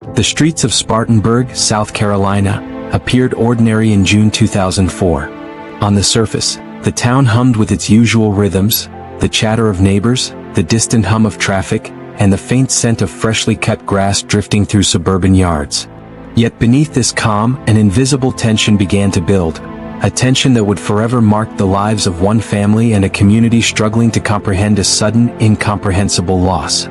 The streets of Spartanburg, South Carolina, appeared ordinary in June 2004. On the surface, the town hummed with its usual rhythms, the chatter of neighbors, the distant hum of traffic, and the faint scent of freshly cut grass drifting through suburban yards. Yet beneath this calm, an invisible tension began to build, a tension that would forever mark the lives of one family and a community struggling to comprehend a sudden, incomprehensible loss.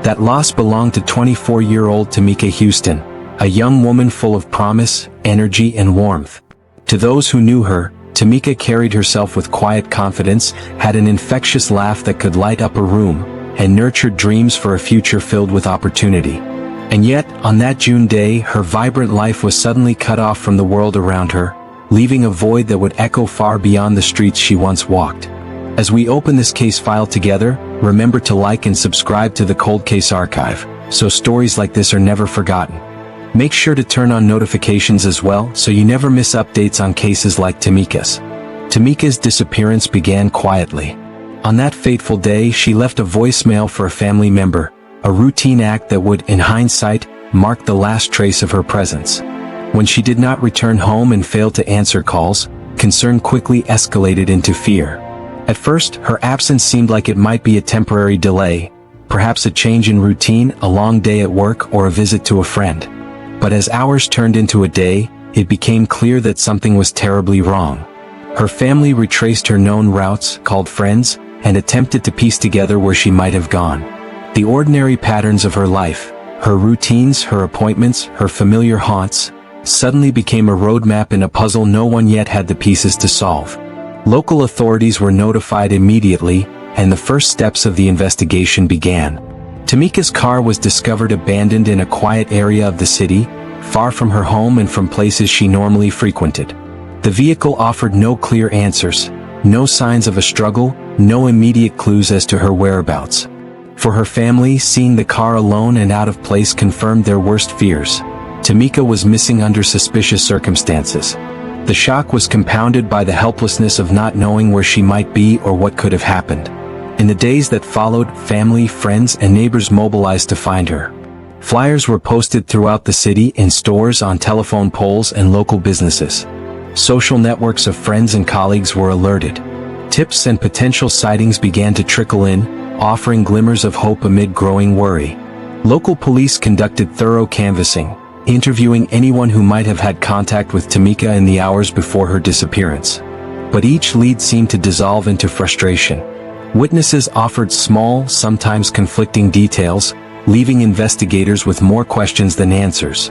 That loss belonged to 24-year-old Tamika Huston, a young woman full of promise, energy, and warmth. To those who knew her, Tamika carried herself with quiet confidence, had an infectious laugh that could light up a room, and nurtured dreams for a future filled with opportunity. And yet, on that June day, her vibrant life was suddenly cut off from the world around her, leaving a void that would echo far beyond the streets she once walked. As we open this case file together, remember to like and subscribe to the Cold Case Archive, so stories like this are never forgotten. Make sure to turn on notifications as well so you never miss updates on cases like Tamika's. Tamika's disappearance began quietly. On that fateful day, she left a voicemail for a family member, a routine act that would, in hindsight, mark the last trace of her presence. When she did not return home and failed to answer calls, concern quickly escalated into fear. At first, her absence seemed like it might be a temporary delay, perhaps a change in routine, a long day at work, or a visit to a friend. But as hours turned into a day, it became clear that something was terribly wrong. Her family retraced her known routes, called friends, and attempted to piece together where she might have gone. The ordinary patterns of her life, her routines, her appointments, her familiar haunts, suddenly became a roadmap in a puzzle no one yet had the pieces to solve. Local authorities were notified immediately, and the first steps of the investigation began. Tamika's car was discovered abandoned in a quiet area of the city, far from her home and from places she normally frequented. The vehicle offered no clear answers, no signs of a struggle, no immediate clues as to her whereabouts. For her family, seeing the car alone and out of place confirmed their worst fears. Tamika was missing under suspicious circumstances. The shock was compounded by the helplessness of not knowing where she might be or what could have happened. In the days that followed, family, friends, and neighbors mobilized to find her. Flyers were posted throughout the city, in stores, on telephone poles, and local businesses. Social networks of friends and colleagues were alerted. Tips and potential sightings began to trickle in, offering glimmers of hope amid growing worry. Local police conducted thorough canvassing, interviewing anyone who might have had contact with Tamika in the hours before her disappearance. But each lead seemed to dissolve into frustration. Witnesses offered small, sometimes conflicting details, leaving investigators with more questions than answers.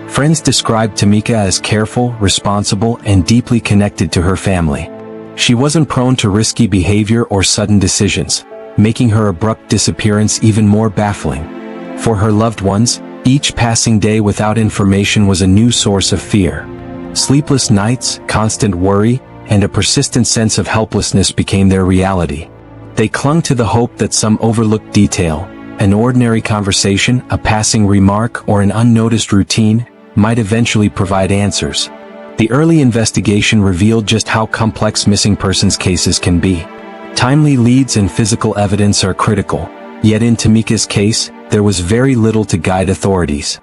Friends described Tamika as careful, responsible, and deeply connected to her family. She wasn't prone to risky behavior or sudden decisions, making her abrupt disappearance even more baffling. For her loved ones, each passing day without information was a new source of fear. Sleepless nights, constant worry, and a persistent sense of helplessness became their reality. They clung to the hope that some overlooked detail, an ordinary conversation, a passing remark, or an unnoticed routine, might eventually provide answers. The early investigation revealed just how complex missing persons cases can be. Timely leads and physical evidence are critical, yet in Tamika's case, there was very little to guide authorities.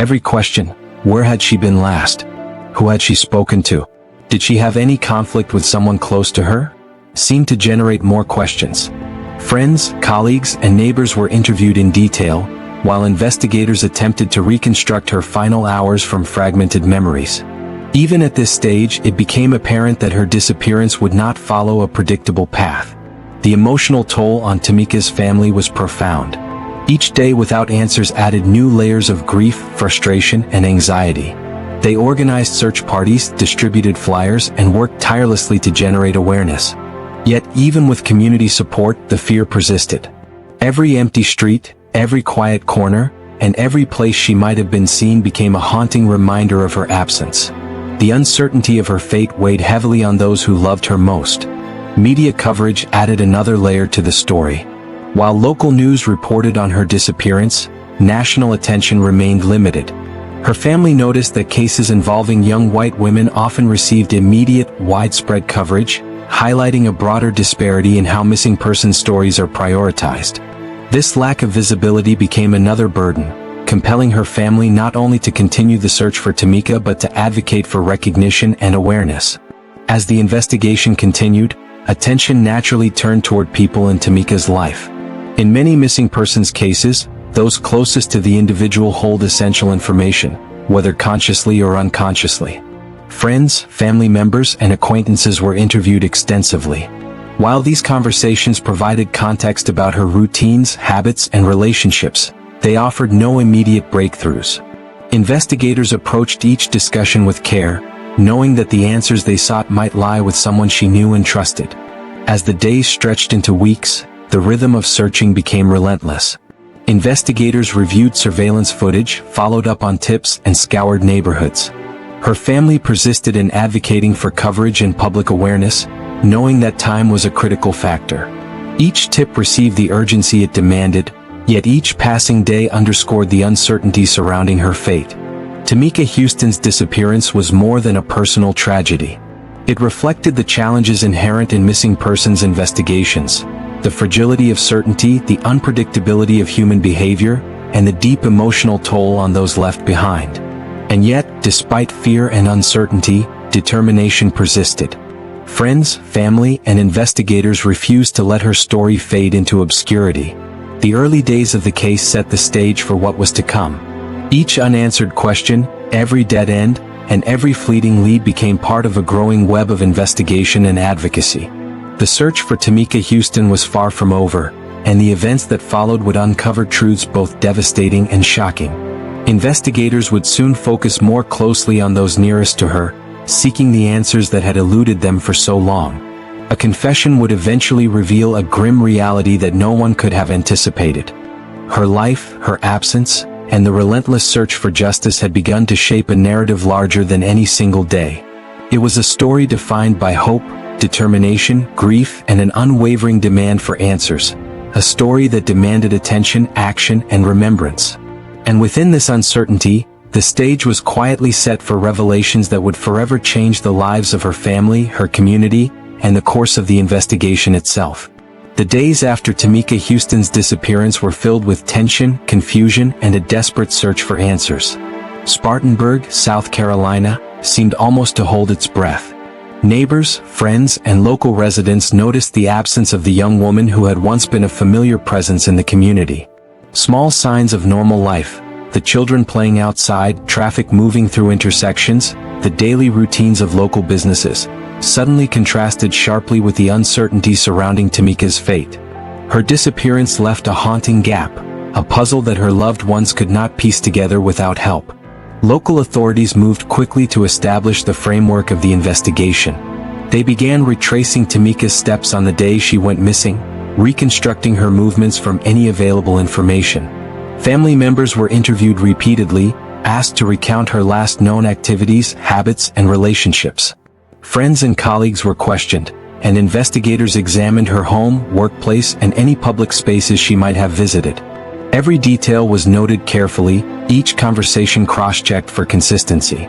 Every question, where had she been last? Who had she spoken to? Did she have any conflict with someone close to her? Seemed to generate more questions. Friends, colleagues, and neighbors were interviewed in detail, while investigators attempted to reconstruct her final hours from fragmented memories. Even at this stage, it became apparent that her disappearance would not follow a predictable path. The emotional toll on Tamika's family was profound. Each day without answers added new layers of grief, frustration, and anxiety. They organized search parties, distributed flyers, and worked tirelessly to generate awareness. Yet even with community support, the fear persisted. Every empty street, every quiet corner, and every place she might have been seen became a haunting reminder of her absence. The uncertainty of her fate weighed heavily on those who loved her most. Media coverage added another layer to the story. While local news reported on her disappearance, national attention remained limited. Her family noticed that cases involving young white women often received immediate, widespread coverage, highlighting a broader disparity in how missing person stories are prioritized. This lack of visibility became another burden, compelling her family not only to continue the search for Tamika but to advocate for recognition and awareness. As the investigation continued, attention naturally turned toward people in Tamika's life. In many missing persons cases, those closest to the individual hold essential information, whether consciously or unconsciously. Friends, family members, and acquaintances were interviewed extensively. While these conversations provided context about her routines, habits, and relationships, they offered no immediate breakthroughs. Investigators approached each discussion with care, knowing that the answers they sought might lie with someone she knew and trusted. As the days stretched into weeks, the rhythm of searching became relentless. Investigators reviewed surveillance footage, followed up on tips, and scoured neighborhoods. Her family persisted in advocating for coverage and public awareness, knowing that time was a critical factor. Each tip received the urgency it demanded, yet each passing day underscored the uncertainty surrounding her fate. Tamika Huston's disappearance was more than a personal tragedy. It reflected the challenges inherent in missing persons investigations, the fragility of certainty, the unpredictability of human behavior, and the deep emotional toll on those left behind. And yet, despite fear and uncertainty, determination persisted. Friends, family, and investigators refused to let her story fade into obscurity. The early days of the case set the stage for what was to come. Each unanswered question, every dead end, and every fleeting lead became part of a growing web of investigation and advocacy. The search for Tamika Huston was far from over, and the events that followed would uncover truths both devastating and shocking. Investigators would soon focus more closely on those nearest to her, seeking the answers that had eluded them for so long. A confession would eventually reveal a grim reality that no one could have anticipated. Her life, her absence, and the relentless search for justice had begun to shape a narrative larger than any single day. It was a story defined by hope, determination, grief, and an unwavering demand for answers. A story that demanded attention, action, and remembrance. And within this uncertainty, the stage was quietly set for revelations that would forever change the lives of her family, her community, and the course of the investigation itself. The days after Tamika Huston's disappearance were filled with tension, confusion, and a desperate search for answers. Spartanburg, South Carolina, seemed almost to hold its breath. Neighbors, friends, and local residents noticed the absence of the young woman who had once been a familiar presence in the community. Small signs of normal life, the children playing outside, traffic moving through intersections, the daily routines of local businesses, suddenly contrasted sharply with the uncertainty surrounding Tamika's fate. Her disappearance left a haunting gap, a puzzle that her loved ones could not piece together without help. Local authorities moved quickly to establish the framework of the investigation. They began retracing Tamika's steps on the day she went missing, reconstructing her movements from any available information. Family members were interviewed repeatedly, asked to recount her last known activities, habits, and relationships. Friends and colleagues were questioned, and investigators examined her home, workplace, and any public spaces she might have visited. Every detail was noted carefully, each conversation cross-checked for consistency.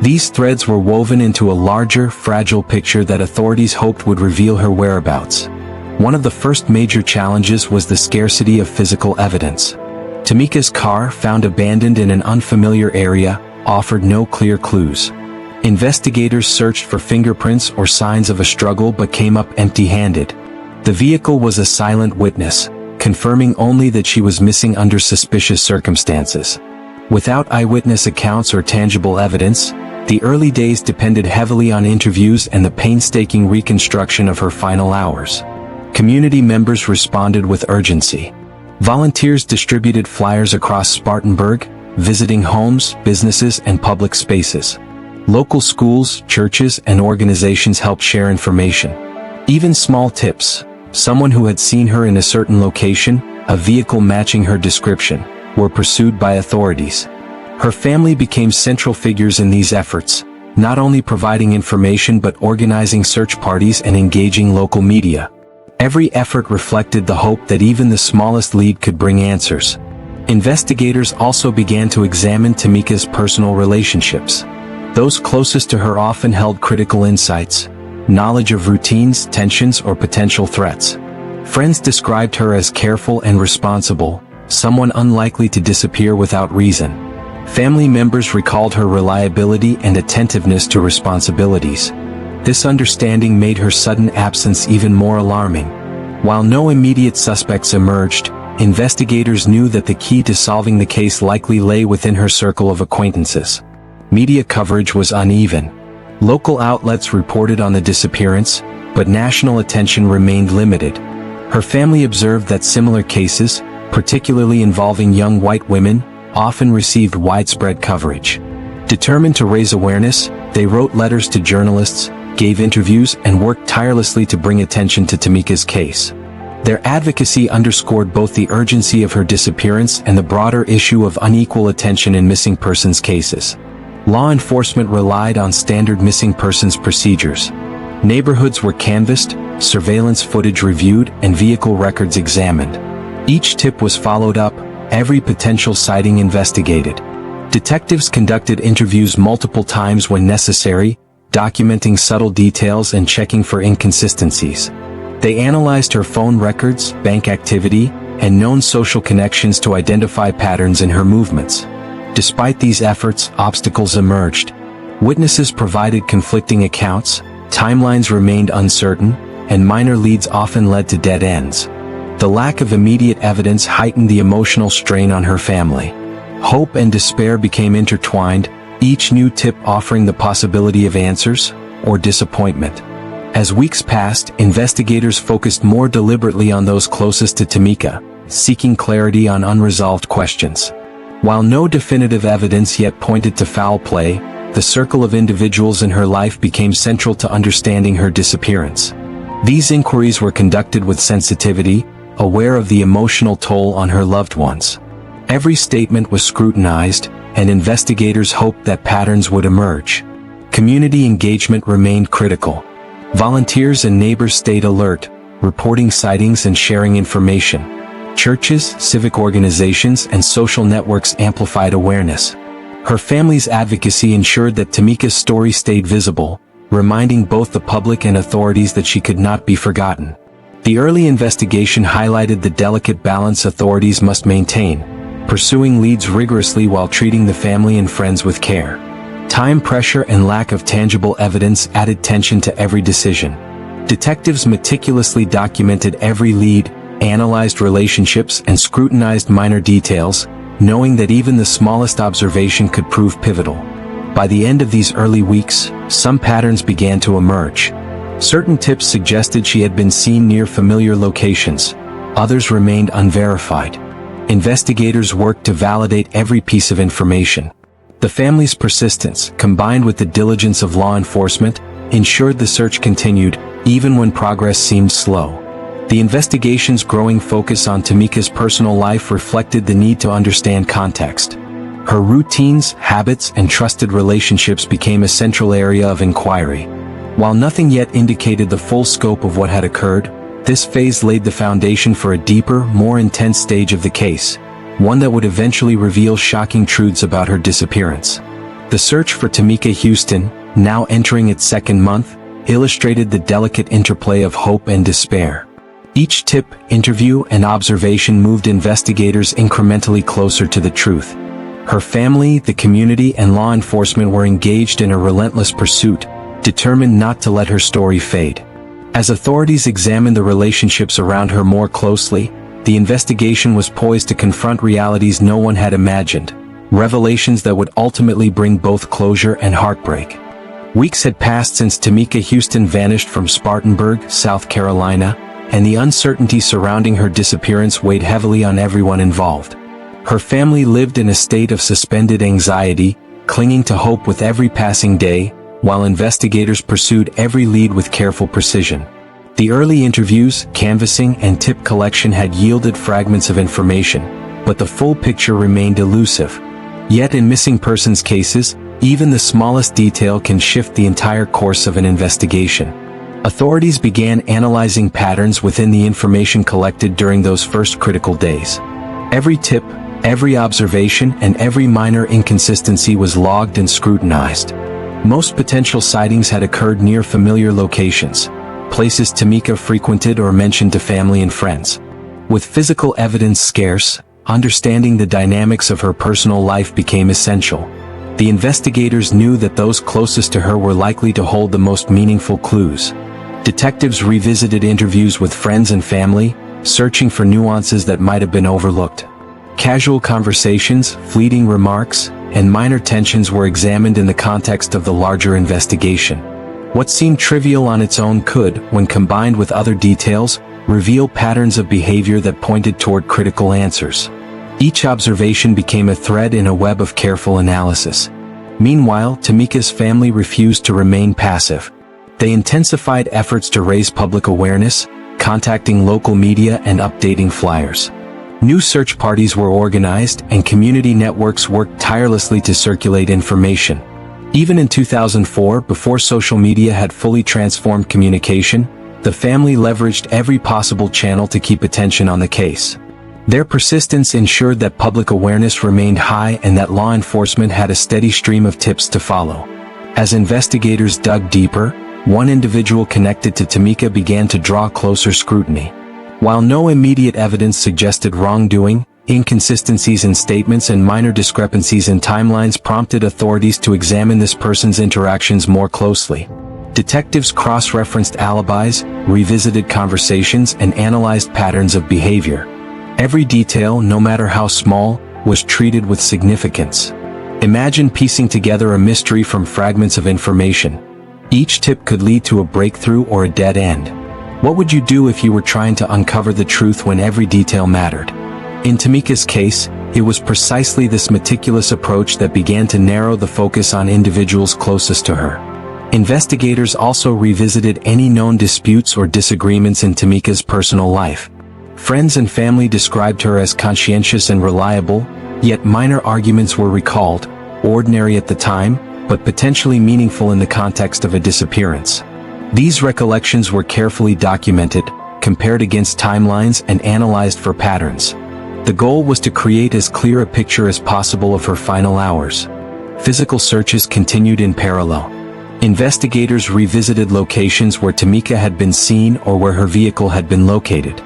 These threads were woven into a larger, fragile picture that authorities hoped would reveal her whereabouts. One of the first major challenges was the scarcity of physical evidence. Tamika's car, found abandoned in an unfamiliar area, offered no clear clues. Investigators searched for fingerprints or signs of a struggle but came up empty-handed. The vehicle was a silent witness, confirming only that she was missing under suspicious circumstances. Without eyewitness accounts or tangible evidence, the early days depended heavily on interviews and the painstaking reconstruction of her final hours. Community members responded with urgency. Volunteers distributed flyers across Spartanburg, visiting homes, businesses, and public spaces. Local schools, churches, and organizations helped share information. Even small tips, someone who had seen her in a certain location, a vehicle matching her description, were pursued by authorities. Her family became central figures in these efforts, not only providing information but organizing search parties and engaging local media. Every effort reflected the hope that even the smallest lead could bring answers. Investigators also began to examine Tamika's personal relationships. Those closest to her often held critical insights, knowledge of routines, tensions, or potential threats. Friends described her as careful and responsible, someone unlikely to disappear without reason. Family members recalled her reliability and attentiveness to responsibilities. This understanding made her sudden absence even more alarming. While no immediate suspects emerged, investigators knew that the key to solving the case likely lay within her circle of acquaintances. Media coverage was uneven. Local outlets reported on the disappearance, but national attention remained limited. Her family observed that similar cases, particularly involving young white women, often received widespread coverage. Determined to raise awareness, they wrote letters to journalists, gave interviews, and worked tirelessly to bring attention to Tamika's case. Their advocacy underscored both the urgency of her disappearance and the broader issue of unequal attention in missing persons cases. Law enforcement relied on standard missing persons procedures. Neighborhoods were canvassed, surveillance footage reviewed, and vehicle records examined. Each tip was followed up, every potential sighting investigated. Detectives conducted interviews multiple times when necessary, documenting subtle details and checking for inconsistencies. They analyzed her phone records, bank activity, and known social connections to identify patterns in her movements. Despite these efforts, obstacles emerged. Witnesses provided conflicting accounts, timelines remained uncertain, and minor leads often led to dead ends. The lack of immediate evidence heightened the emotional strain on her family. Hope and despair became intertwined, each new tip offering the possibility of answers or disappointment. As weeks passed, investigators focused more deliberately on those closest to Tamika, seeking clarity on unresolved questions. While no definitive evidence yet pointed to foul play, the circle of individuals in her life became central to understanding her disappearance. These inquiries were conducted with sensitivity, aware of the emotional toll on her loved ones. Every statement was scrutinized, and investigators hoped that patterns would emerge. Community engagement remained critical. Volunteers and neighbors stayed alert, reporting sightings and sharing information. Churches, civic organizations, and social networks amplified awareness. Her family's advocacy ensured that Tamika's story stayed visible, reminding both the public and authorities that she could not be forgotten. The early investigation highlighted the delicate balance authorities must maintain, pursuing leads rigorously while treating the family and friends with care. Time pressure and lack of tangible evidence added tension to every decision. Detectives meticulously documented every lead, analyzed relationships, and scrutinized minor details, knowing that even the smallest observation could prove pivotal. By the end of these early weeks, some patterns began to emerge. Certain tips suggested she had been seen near familiar locations. Others remained unverified. Investigators worked to validate every piece of information. The family's persistence, combined with the diligence of law enforcement, ensured the search continued, even when progress seemed slow. The investigation's growing focus on Tamika's personal life reflected the need to understand context. Her routines, habits, and trusted relationships became a central area of inquiry. While nothing yet indicated the full scope of what had occurred, this phase laid the foundation for a deeper, more intense stage of the case, one that would eventually reveal shocking truths about her disappearance. The search for Tamika Huston, now entering its second month, illustrated the delicate interplay of hope and despair. Each tip, interview, and observation moved investigators incrementally closer to the truth. Her family, the community, and law enforcement were engaged in a relentless pursuit, determined not to let her story fade. As authorities examined the relationships around her more closely, the investigation was poised to confront realities no one had imagined, revelations that would ultimately bring both closure and heartbreak. Weeks had passed since Tamika Huston vanished from Spartanburg, South Carolina, and the uncertainty surrounding her disappearance weighed heavily on everyone involved. Her family lived in a state of suspended anxiety, clinging to hope with every passing day, while investigators pursued every lead with careful precision. The early interviews, canvassing, and tip collection had yielded fragments of information, but the full picture remained elusive. Yet in missing persons cases, even the smallest detail can shift the entire course of an investigation. Authorities began analyzing patterns within the information collected during those first critical days. Every tip, every observation, and every minor inconsistency was logged and scrutinized. Most potential sightings had occurred near familiar locations, places Tamika frequented or mentioned to family and friends. With physical evidence scarce, understanding the dynamics of her personal life became essential. The investigators knew that those closest to her were likely to hold the most meaningful clues. Detectives revisited interviews with friends and family, searching for nuances that might have been overlooked. Casual conversations, fleeting remarks, and minor tensions were examined in the context of the larger investigation. What seemed trivial on its own could, when combined with other details, reveal patterns of behavior that pointed toward critical answers. Each observation became a thread in a web of careful analysis. Meanwhile, Tamika's family refused to remain passive. They intensified efforts to raise public awareness, contacting local media and updating flyers. New search parties were organized, and community networks worked tirelessly to circulate information. Even in 2004, before social media had fully transformed communication, the family leveraged every possible channel to keep attention on the case. Their persistence ensured that public awareness remained high and that law enforcement had a steady stream of tips to follow. As investigators dug deeper, one individual connected to Tamika began to draw closer scrutiny. While no immediate evidence suggested wrongdoing, inconsistencies in statements and minor discrepancies in timelines prompted authorities to examine this person's interactions more closely. Detectives cross-referenced alibis, revisited conversations, and analyzed patterns of behavior. Every detail, no matter how small, was treated with significance. Imagine piecing together a mystery from fragments of information. Each tip could lead to a breakthrough or a dead end. What would you do if you were trying to uncover the truth when every detail mattered? In Tamika's case, it was precisely this meticulous approach that began to narrow the focus on individuals closest to her. Investigators also revisited any known disputes or disagreements in Tamika's personal life. Friends and family described her as conscientious and reliable, yet minor arguments were recalled, ordinary at the time, but potentially meaningful in the context of a disappearance. These recollections were carefully documented, compared against timelines, and analyzed for patterns. The goal was to create as clear a picture as possible of her final hours. Physical searches continued in parallel. Investigators revisited locations where Tamika had been seen or where her vehicle had been located.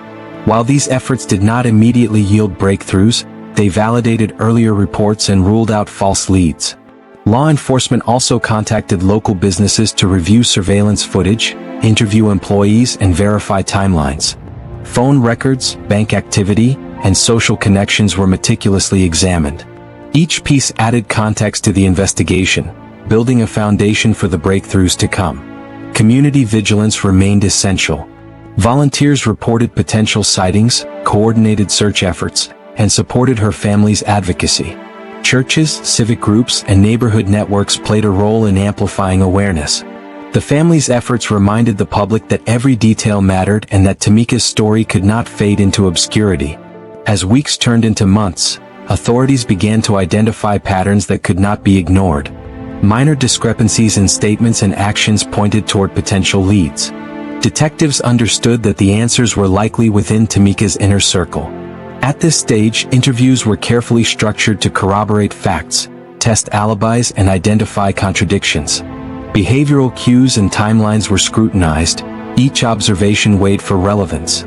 While these efforts did not immediately yield breakthroughs, they validated earlier reports and ruled out false leads. Law enforcement also contacted local businesses to review surveillance footage, interview employees, and verify timelines. Phone records, bank activity, and social connections were meticulously examined. Each piece added context to the investigation, building a foundation for the breakthroughs to come. Community vigilance remained essential. Volunteers reported potential sightings, coordinated search efforts, and supported her family's advocacy. Churches, civic groups, and neighborhood networks played a role in amplifying awareness. The family's efforts reminded the public that every detail mattered and that Tamika's story could not fade into obscurity. As weeks turned into months, authorities began to identify patterns that could not be ignored. Minor discrepancies in statements and actions pointed toward potential leads. Detectives understood that the answers were likely within Tamika's inner circle. At this stage, interviews were carefully structured to corroborate facts, test alibis, and identify contradictions. Behavioral cues and timelines were scrutinized, each observation weighed for relevance.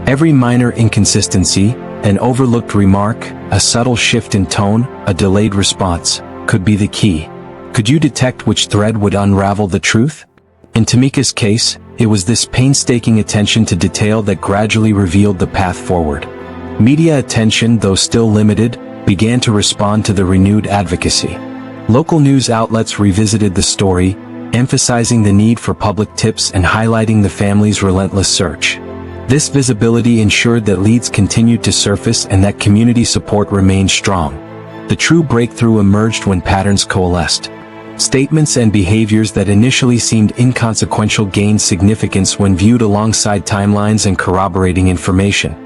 Every minor inconsistency, an overlooked remark, a subtle shift in tone, a delayed response, could be the key. Could you detect which thread would unravel the truth? In Tamika's case, it was this painstaking attention to detail that gradually revealed the path forward. Media attention, though still limited, began to respond to the renewed advocacy. Local news outlets revisited the story, emphasizing the need for public tips and highlighting the family's relentless search. This visibility ensured that leads continued to surface and that community support remained strong. The true breakthrough emerged when patterns coalesced. Statements and behaviors that initially seemed inconsequential gained significance when viewed alongside timelines and corroborating information.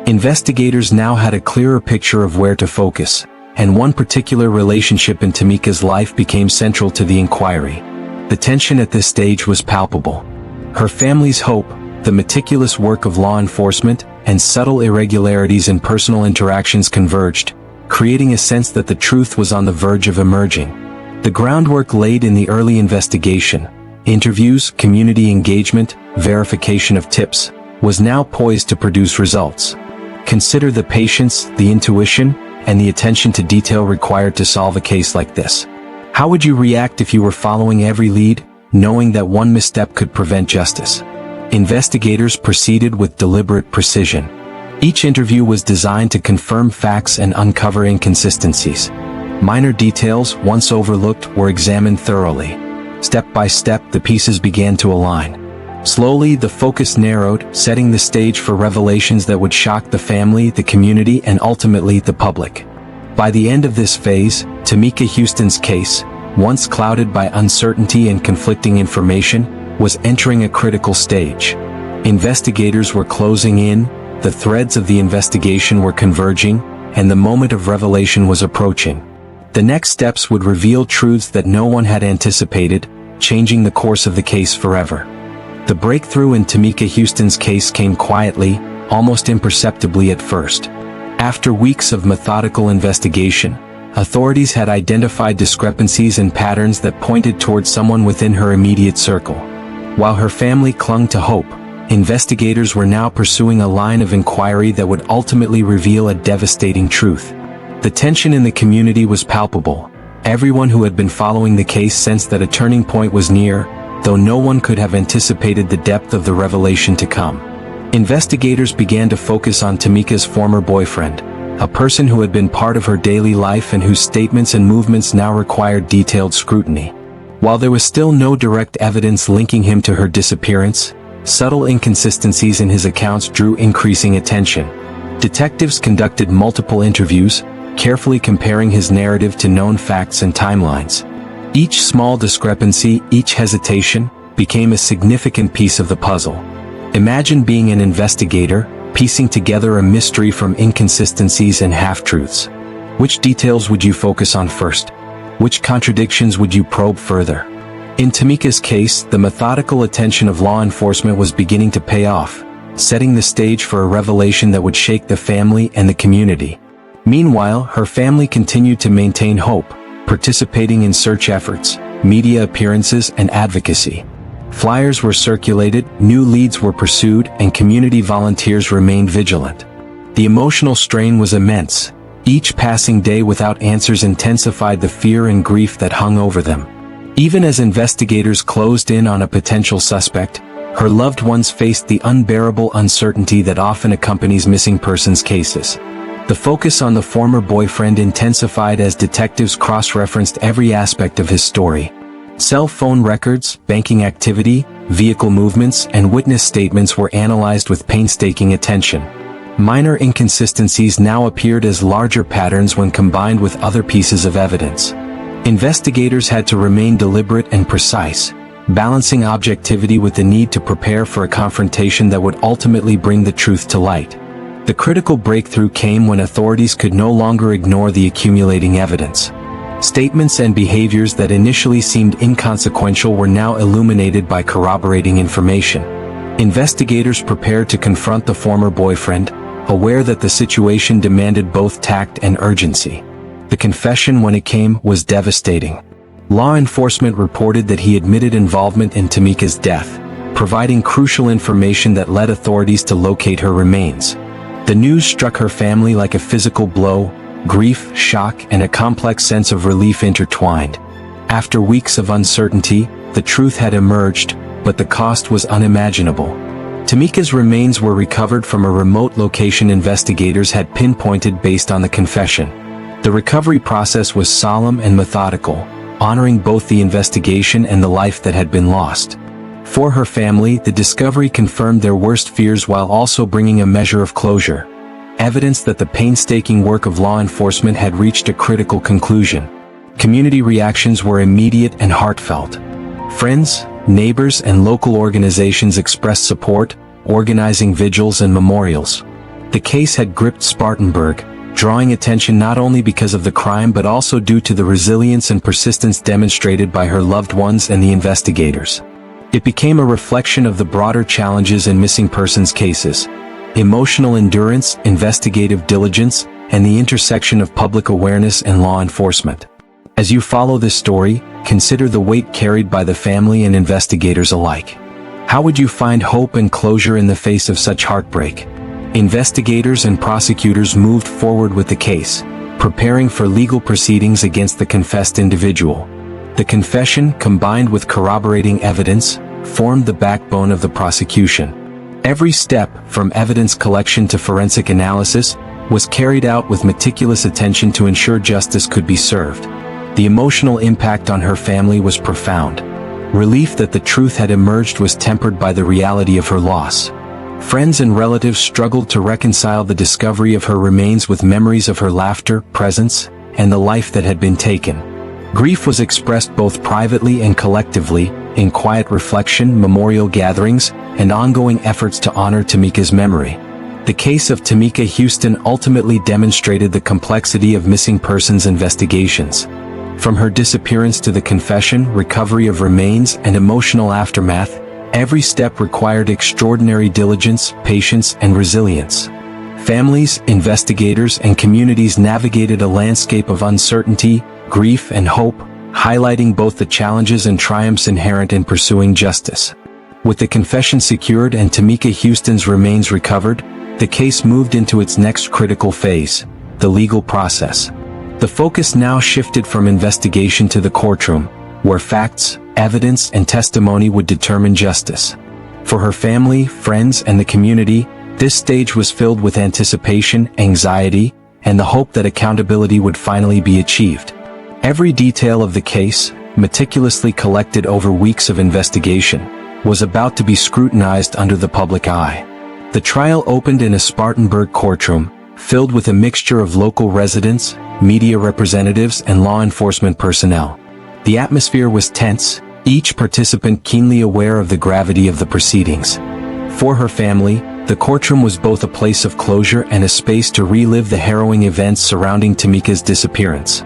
Investigators now had a clearer picture of where to focus, and one particular relationship in Tamika's life became central to the inquiry. The tension at this stage was palpable. Her family's hope, the meticulous work of law enforcement, and subtle irregularities in personal interactions converged, creating a sense that the truth was on the verge of emerging. The groundwork laid in the early investigation, interviews, community engagement, verification of tips, was now poised to produce results. Consider the patience, the intuition, and the attention to detail required to solve a case like this. How would you react if you were following every lead, knowing that one misstep could prevent justice? Investigators proceeded with deliberate precision. Each interview was designed to confirm facts and uncover inconsistencies. Minor details, once overlooked, were examined thoroughly. Step by step, the pieces began to align. Slowly, the focus narrowed, setting the stage for revelations that would shock the family, the community, and ultimately the public. By the end of this phase, Tamika Huston's case, once clouded by uncertainty and conflicting information, was entering a critical stage. Investigators were closing in, the threads of the investigation were converging, and the moment of revelation was approaching. The next steps would reveal truths that no one had anticipated, changing the course of the case forever. The breakthrough in Tamika Huston's case came quietly, almost imperceptibly at first. After weeks of methodical investigation, authorities had identified discrepancies and patterns that pointed toward someone within her immediate circle. While her family clung to hope, investigators were now pursuing a line of inquiry that would ultimately reveal a devastating truth. The tension in the community was palpable. Everyone who had been following the case sensed that a turning point was near, though no one could have anticipated the depth of the revelation to come. Investigators began to focus on Tamika's former boyfriend, a person who had been part of her daily life and whose statements and movements now required detailed scrutiny. While there was still no direct evidence linking him to her disappearance, subtle inconsistencies in his accounts drew increasing attention. Detectives conducted multiple interviews, carefully comparing his narrative to known facts and timelines. Each small discrepancy, each hesitation, became a significant piece of the puzzle. Imagine being an investigator, piecing together a mystery from inconsistencies and half-truths. Which details would you focus on first? Which contradictions would you probe further? In Tamika's case, the methodical attention of law enforcement was beginning to pay off, setting the stage for a revelation that would shake the family and the community. Meanwhile, her family continued to maintain hope, participating in search efforts, media appearances, and advocacy. Flyers were circulated, new leads were pursued, and community volunteers remained vigilant. The emotional strain was immense. Each passing day without answers intensified the fear and grief that hung over them. Even as investigators closed in on a potential suspect, her loved ones faced the unbearable uncertainty that often accompanies missing persons cases. The focus on the former boyfriend intensified as detectives cross-referenced every aspect of his story. Cell phone records, banking activity, vehicle movements, and witness statements were analyzed with painstaking attention. Minor inconsistencies now appeared as larger patterns when combined with other pieces of evidence. Investigators had to remain deliberate and precise, balancing objectivity with the need to prepare for a confrontation that would ultimately bring the truth to light. The critical breakthrough came when authorities could no longer ignore the accumulating evidence. Statements and behaviors that initially seemed inconsequential were now illuminated by corroborating information. Investigators prepared to confront the former boyfriend, aware that the situation demanded both tact and urgency. The confession, when it came, was devastating. Law enforcement reported that he admitted involvement in Tamika's death, providing crucial information that led authorities to locate her remains. The news struck her family like a physical blow, grief, shock, and a complex sense of relief intertwined. After weeks of uncertainty, the truth had emerged, but the cost was unimaginable. Tamika's remains were recovered from a remote location investigators had pinpointed based on the confession. The recovery process was solemn and methodical, honoring both the investigation and the life that had been lost. For her family, the discovery confirmed their worst fears while also bringing a measure of closure. Evidence that the painstaking work of law enforcement had reached a critical conclusion. Community reactions were immediate and heartfelt. Friends, neighbors, and local organizations expressed support, organizing vigils and memorials. The case had gripped Spartanburg, drawing attention not only because of the crime but also due to the resilience and persistence demonstrated by her loved ones and the investigators. It became a reflection of the broader challenges in missing persons cases: emotional endurance, investigative diligence, and the intersection of public awareness and law enforcement. As you follow this story, consider the weight carried by the family and investigators alike. How would you find hope and closure in the face of such heartbreak? Investigators and prosecutors moved forward with the case, preparing for legal proceedings against the confessed individual. The confession, combined with corroborating evidence, formed the backbone of the prosecution. Every step, from evidence collection to forensic analysis, was carried out with meticulous attention to ensure justice could be served. The emotional impact on her family was profound. Relief that the truth had emerged was tempered by the reality of her loss. Friends and relatives struggled to reconcile the discovery of her remains with memories of her laughter, presence, and the life that had been taken. Grief was expressed both privately and collectively, in quiet reflection, memorial gatherings, and ongoing efforts to honor Tamika's memory. The case of Tamika Huston ultimately demonstrated the complexity of missing persons investigations. From her disappearance to the confession, recovery of remains, and emotional aftermath, every step required extraordinary diligence, patience, and resilience. Families, investigators, and communities navigated a landscape of uncertainty, grief, and hope, highlighting both the challenges and triumphs inherent in pursuing justice. With the confession secured and Tamika Huston's remains recovered, the case moved into its next critical phase, the legal process. The focus now shifted from investigation to the courtroom, where facts, evidence, and testimony would determine justice. For her family, friends, and the community, this stage was filled with anticipation, anxiety, and the hope that accountability would finally be achieved. Every detail of the case, meticulously collected over weeks of investigation, was about to be scrutinized under the public eye. The trial opened in a Spartanburg courtroom, filled with a mixture of local residents, media representatives, and law enforcement personnel. The atmosphere was tense, each participant keenly aware of the gravity of the proceedings. For her family, the courtroom was both a place of closure and a space to relive the harrowing events surrounding Tamika's disappearance.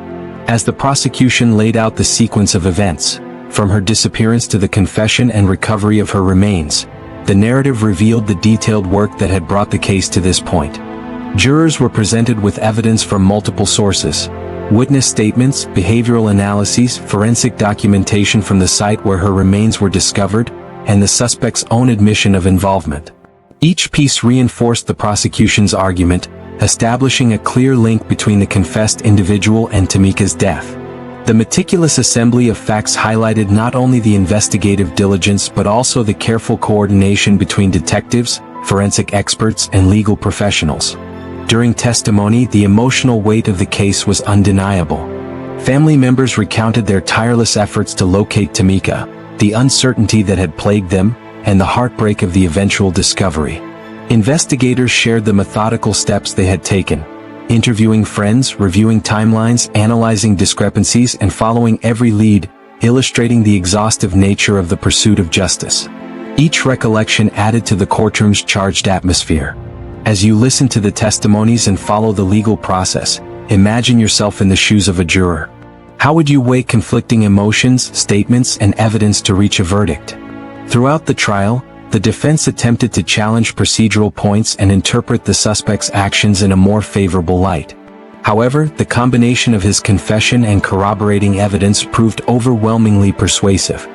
As the prosecution laid out the sequence of events, from her disappearance to the confession and recovery of her remains, the narrative revealed the detailed work that had brought the case to this point. Jurors were presented with evidence from multiple sources: witness statements, behavioral analyses, forensic documentation from the site where her remains were discovered, and the suspect's own admission of involvement. Each piece reinforced the prosecution's argument, establishing a clear link between the confessed individual and Tamika's death. The meticulous assembly of facts highlighted not only the investigative diligence but also the careful coordination between detectives, forensic experts, and legal professionals. During testimony, the emotional weight of the case was undeniable. Family members recounted their tireless efforts to locate Tamika, the uncertainty that had plagued them, and the heartbreak of the eventual discovery. Investigators shared the methodical steps they had taken, interviewing friends, reviewing timelines, analyzing discrepancies, and following every lead, illustrating the exhaustive nature of the pursuit of justice. Each recollection added to the courtroom's charged atmosphere. As you listen to the testimonies and follow the legal process, imagine yourself in the shoes of a juror. How would you weigh conflicting emotions, statements, and evidence to reach a verdict? Throughout the trial, the defense attempted to challenge procedural points and interpret the suspect's actions in a more favorable light. However, the combination of his confession and corroborating evidence proved overwhelmingly persuasive.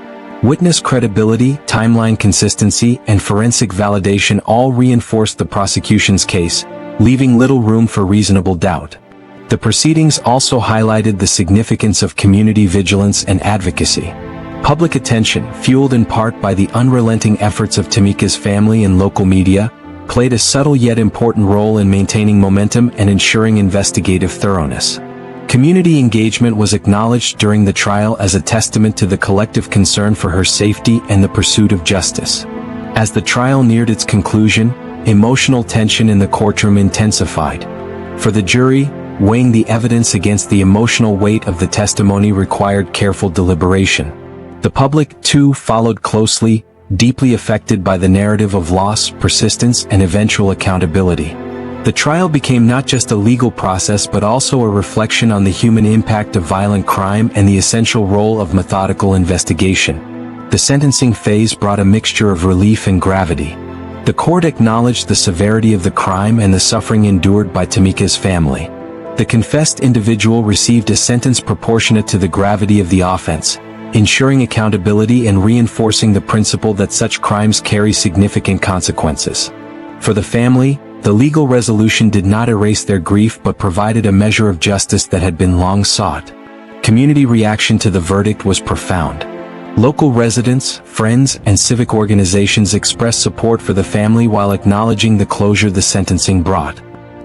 Witness credibility, timeline consistency, and forensic validation all reinforced the prosecution's case, leaving little room for reasonable doubt. The proceedings also highlighted the significance of community vigilance and advocacy. Public attention, fueled in part by the unrelenting efforts of Tamika's family and local media, played a subtle yet important role in maintaining momentum and ensuring investigative thoroughness. Community engagement was acknowledged during the trial as a testament to the collective concern for her safety and the pursuit of justice. As the trial neared its conclusion, emotional tension in the courtroom intensified. For the jury, weighing the evidence against the emotional weight of the testimony required careful deliberation. The public, too, followed closely, deeply affected by the narrative of loss, persistence, and eventual accountability. The trial became not just a legal process but also a reflection on the human impact of violent crime and the essential role of methodical investigation. The sentencing phase brought a mixture of relief and gravity. The court acknowledged the severity of the crime and the suffering endured by Tamika's family. The confessed individual received a sentence proportionate to the gravity of the offense, ensuring accountability and reinforcing the principle that such crimes carry significant consequences. For the family, The legal resolution did not erase their grief but provided a measure of justice that had been long sought. Community reaction to the verdict was profound. Local residents, friends, and civic organizations expressed support for the family while acknowledging the closure the sentencing brought.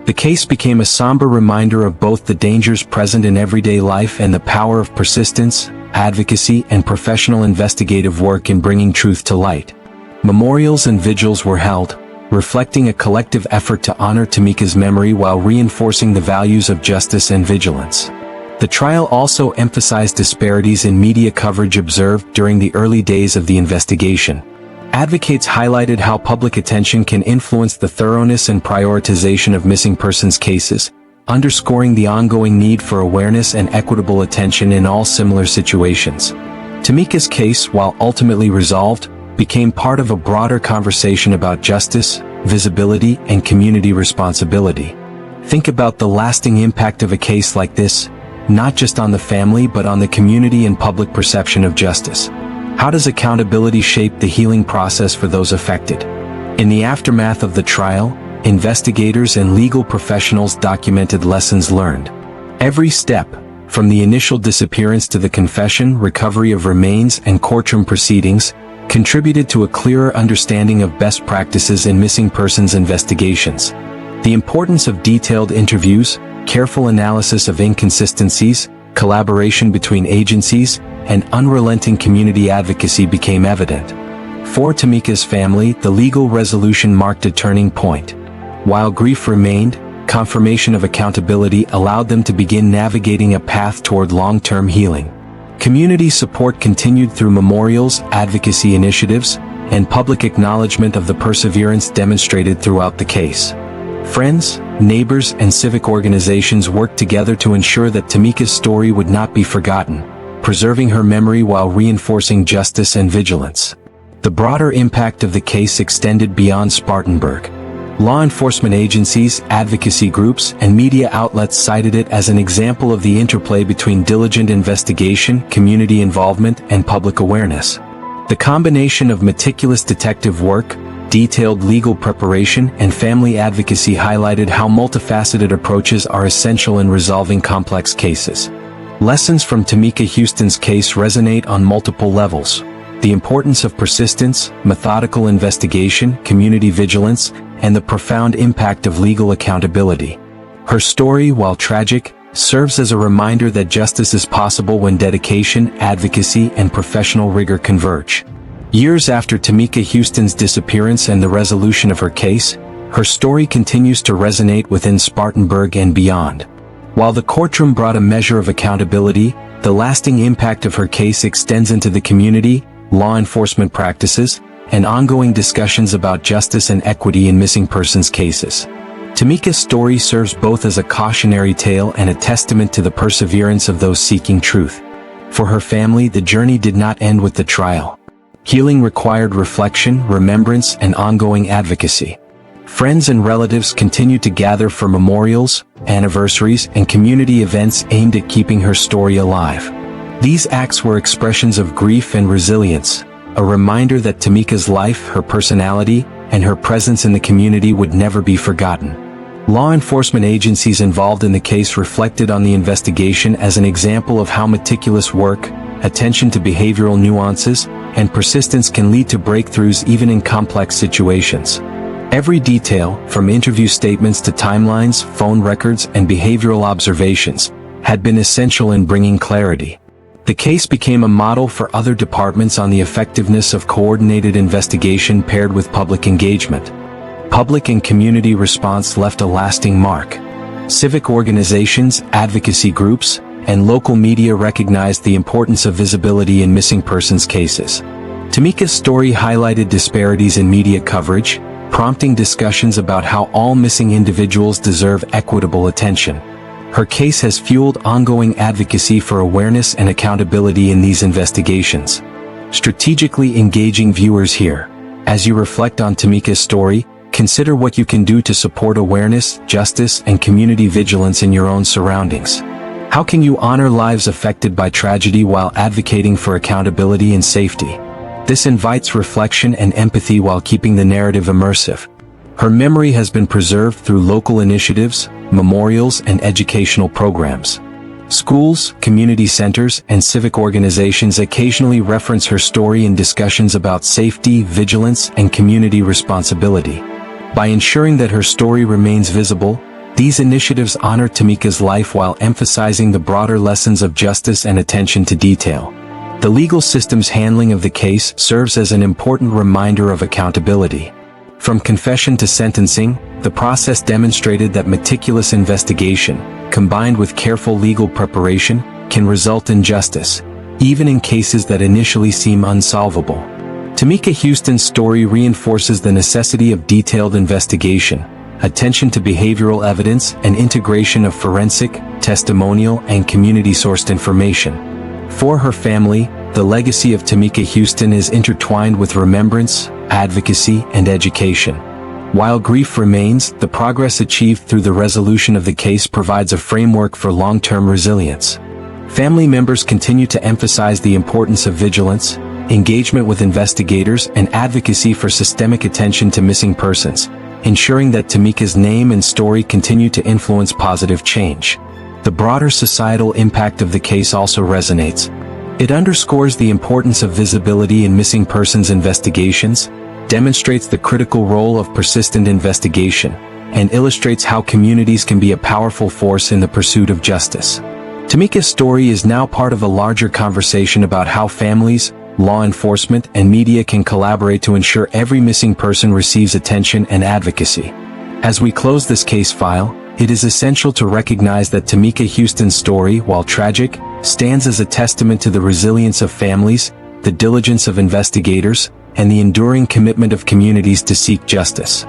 The case became a somber reminder of both the dangers present in everyday life and the power of persistence, advocacy, and professional investigative work in bringing truth to light. Memorials and vigils were held, reflecting a collective effort to honor Tamika's memory while reinforcing the values of justice and vigilance. The trial also emphasized disparities in media coverage observed during the early days of the investigation. Advocates highlighted how public attention can influence the thoroughness and prioritization of missing persons cases, underscoring the ongoing need for awareness and equitable attention in all similar situations. Tamika's case, while ultimately resolved, became part of a broader conversation about justice, visibility, and community responsibility. Think about the lasting impact of a case like this, not just on the family but on the community and public perception of justice. How does accountability shape the healing process for those affected? In the aftermath of the trial, investigators and legal professionals documented lessons learned. Every step, from the initial disappearance to the confession, recovery of remains, and courtroom proceedings, contributed to a clearer understanding of best practices in missing persons investigations. The importance of detailed interviews, careful analysis of inconsistencies, collaboration between agencies, and unrelenting community advocacy became evident. For Tamika's family, the legal resolution marked a turning point. While grief remained, confirmation of accountability allowed them to begin navigating a path toward long-term healing. Community support continued through memorials, advocacy initiatives, and public acknowledgement of the perseverance demonstrated throughout the case. Friends, neighbors, and civic organizations worked together to ensure that Tamika's story would not be forgotten, preserving her memory while reinforcing justice and vigilance. The broader impact of the case extended beyond Spartanburg. Law enforcement agencies, advocacy groups, and media outlets cited it as an example of the interplay between diligent investigation, community involvement, and public awareness. The combination of meticulous detective work, detailed legal preparation, and family advocacy highlighted how multifaceted approaches are essential in resolving complex cases. Lessons from Tamika Huston's case resonate on multiple levels. The importance of persistence, methodical investigation, community vigilance, and the profound impact of legal accountability. Her story, while tragic, serves as a reminder that justice is possible when dedication, advocacy, and professional rigor converge. Years after Tamika Huston's disappearance and the resolution of her case, her story continues to resonate within Spartanburg and beyond. While the courtroom brought a measure of accountability, the lasting impact of her case extends into the community, law enforcement practices, and ongoing discussions about justice and equity in missing persons cases. Tamika's story serves both as a cautionary tale and a testament to the perseverance of those seeking truth. For her family, the journey did not end with the trial. Healing required reflection, remembrance, and ongoing advocacy. Friends and relatives continued to gather for memorials, anniversaries, and community events aimed at keeping her story alive. These acts were expressions of grief and resilience, a reminder that Tamika's life, her personality, and her presence in the community would never be forgotten. Law enforcement agencies involved in the case reflected on the investigation as an example of how meticulous work, attention to behavioral nuances, and persistence can lead to breakthroughs even in complex situations. Every detail, from interview statements to timelines, phone records, and behavioral observations, had been essential in bringing clarity. The case became a model for other departments on the effectiveness of coordinated investigation paired with public engagement. Public and community response left a lasting mark. Civic organizations, advocacy groups, and local media recognized the importance of visibility in missing persons cases. Tamika's story highlighted disparities in media coverage, prompting discussions about how all missing individuals deserve equitable attention. Her case has fueled ongoing advocacy for awareness and accountability in these investigations. Strategically engaging viewers here. As you reflect on Tamika's story, consider what you can do to support awareness, justice, and community vigilance in your own surroundings. How can you honor lives affected by tragedy while advocating for accountability and safety? This invites reflection and empathy while keeping the narrative immersive. Her memory has been preserved through local initiatives, memorials, and educational programs. Schools, community centers, and civic organizations occasionally reference her story in discussions about safety, vigilance, and community responsibility. By ensuring that her story remains visible, these initiatives honor Tamika's life while emphasizing the broader lessons of justice and attention to detail. The legal system's handling of the case serves as an important reminder of accountability. From confession to sentencing, the process demonstrated that meticulous investigation, combined with careful legal preparation, can result in justice, even in cases that initially seem unsolvable. Tamika Huston's story reinforces the necessity of detailed investigation, attention to behavioral evidence, and integration of forensic, testimonial, and community-sourced information. For her family, the legacy of Tamika Huston is intertwined with remembrance, advocacy, and education. While grief remains, the progress achieved through the resolution of the case provides a framework for long-term resilience. Family members continue to emphasize the importance of vigilance, engagement with investigators, and advocacy for systemic attention to missing persons, ensuring that Tamika's name and story continue to influence positive change. The broader societal impact of the case also resonates. It underscores the importance of visibility in missing persons investigations, demonstrates the critical role of persistent investigation, and illustrates how communities can be a powerful force in the pursuit of justice. Tamika's story is now part of a larger conversation about how families, law enforcement, and media can collaborate to ensure every missing person receives attention and advocacy. As we close this case file, it is essential to recognize that Tamika Huston's story, while tragic, stands as a testament to the resilience of families, the diligence of investigators, and the enduring commitment of communities to seek justice.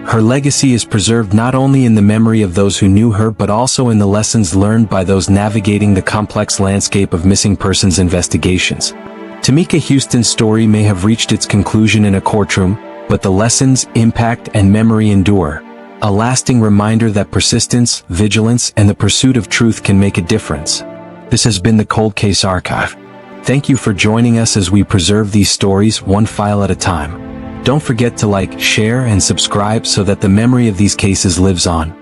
Her legacy is preserved not only in the memory of those who knew her but also in the lessons learned by those navigating the complex landscape of missing persons investigations. Tamika Huston's story may have reached its conclusion in a courtroom, but the lessons, impact, and memory endure, a lasting reminder that persistence, vigilance, and the pursuit of truth can make a difference. This has been the Cold Case Archive. Thank you for joining us as we preserve these stories one file at a time. Don't forget to like, share, and subscribe so that the memory of these cases lives on.